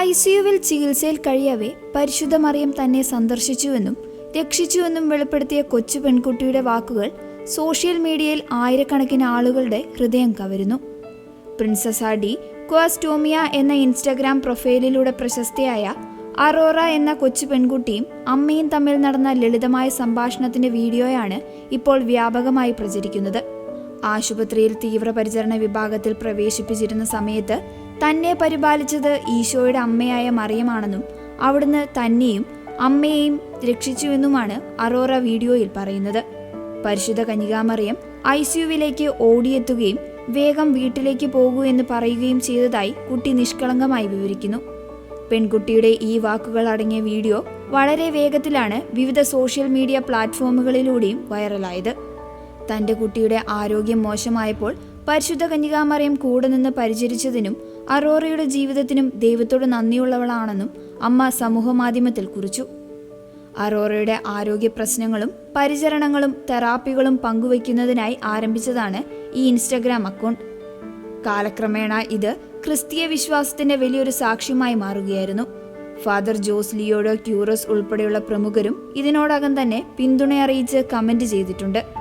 ICUവിൽ ചികിത്സയിൽ കഴിയവേ പരിശുദ്ധ മറിയം തന്നെ സന്ദർശിച്ചുവെന്നും രക്ഷിച്ചുവെന്നും വെളിപ്പെടുത്തിയ കൊച്ചു പെൺകുട്ടിയുടെ വാക്കുകൾ സോഷ്യൽ മീഡിയയിൽ ആയിരക്കണക്കിന് ആളുകളുടെ ഹൃദയം കവരുന്നു. പ്രിൻസസ ഡി ക്വാസ്റ്റോമിയ എന്ന ഇൻസ്റ്റഗ്രാം പ്രൊഫൈലിലൂടെ പ്രശസ്തയായ അറോറ എന്ന കൊച്ചു പെൺകുട്ടിയും അമ്മയും തമ്മിൽ നടന്ന ലളിതമായ സംഭാഷണത്തിന്റെ വീഡിയോയാണ് ഇപ്പോൾ വ്യാപകമായി പ്രചരിക്കുന്നത്. ആശുപത്രിയിൽ തീവ്രപരിചരണ വിഭാഗത്തിൽ പ്രവേശിപ്പിച്ചിരുന്ന സമയത്ത് തന്നെ പരിപാലിച്ചത് ഈശോയുടെ അമ്മയായ മറിയമാണെന്നും അവിടുന്ന് തന്നെയും അമ്മയെയും രക്ഷിച്ചുവെന്നുമാണ് അറോറ വീഡിയോയിൽ പറയുന്നത്. പരിശുദ്ധ കന്യകാമറിയം ICUവിലേക്ക് ഓടിയെത്തുകയും വേഗം വീട്ടിലേക്ക് പോകൂ എന്ന് പറയുകയും ചെയ്തതായി കുട്ടി നിഷ്കളങ്കമായി വിവരിക്കുന്നു. പെൺകുട്ടിയുടെ ഈ വാക്കുകൾ അടങ്ങിയ വീഡിയോ വളരെ വേഗത്തിലാണ് വിവിധ സോഷ്യൽ മീഡിയ പ്ലാറ്റ്ഫോമുകളിലൂടെയും വൈറലായത്. തന്റെ കുട്ടിയുടെ ആരോഗ്യം മോശമായപ്പോൾ പരിശുദ്ധ കന്യകാമറിയം കൂടെ നിന്ന് പരിചരിച്ചതിനും അറോറയുടെ ജീവിതത്തിനും ദൈവത്തോട് നന്ദിയുള്ളവളാണെന്നും അമ്മ സമൂഹമാധ്യമത്തിൽ കുറിച്ചു. അറോറയുടെ ആരോഗ്യ പ്രശ്നങ്ങളും പരിചരണങ്ങളും തെറാപ്പികളും പങ്കുവയ്ക്കുന്നതിനായി ആരംഭിച്ചതാണ് ഈ ഇൻസ്റ്റഗ്രാം അക്കൗണ്ട്. കാലക്രമേണ ഇത് ക്രിസ്തീയ വിശ്വാസത്തിന്റെ വലിയൊരു സാക്ഷ്യമായി മാറുകയായിരുന്നു. ഫാദർ ജോസ് ലിയോഡോ ക്യൂറോസ് ഉൾപ്പെടെയുള്ള പ്രമുഖരും ഇതിനോടകം തന്നെ പിന്തുണയറിയിച്ച് കമന്റ് ചെയ്തിട്ടുണ്ട്.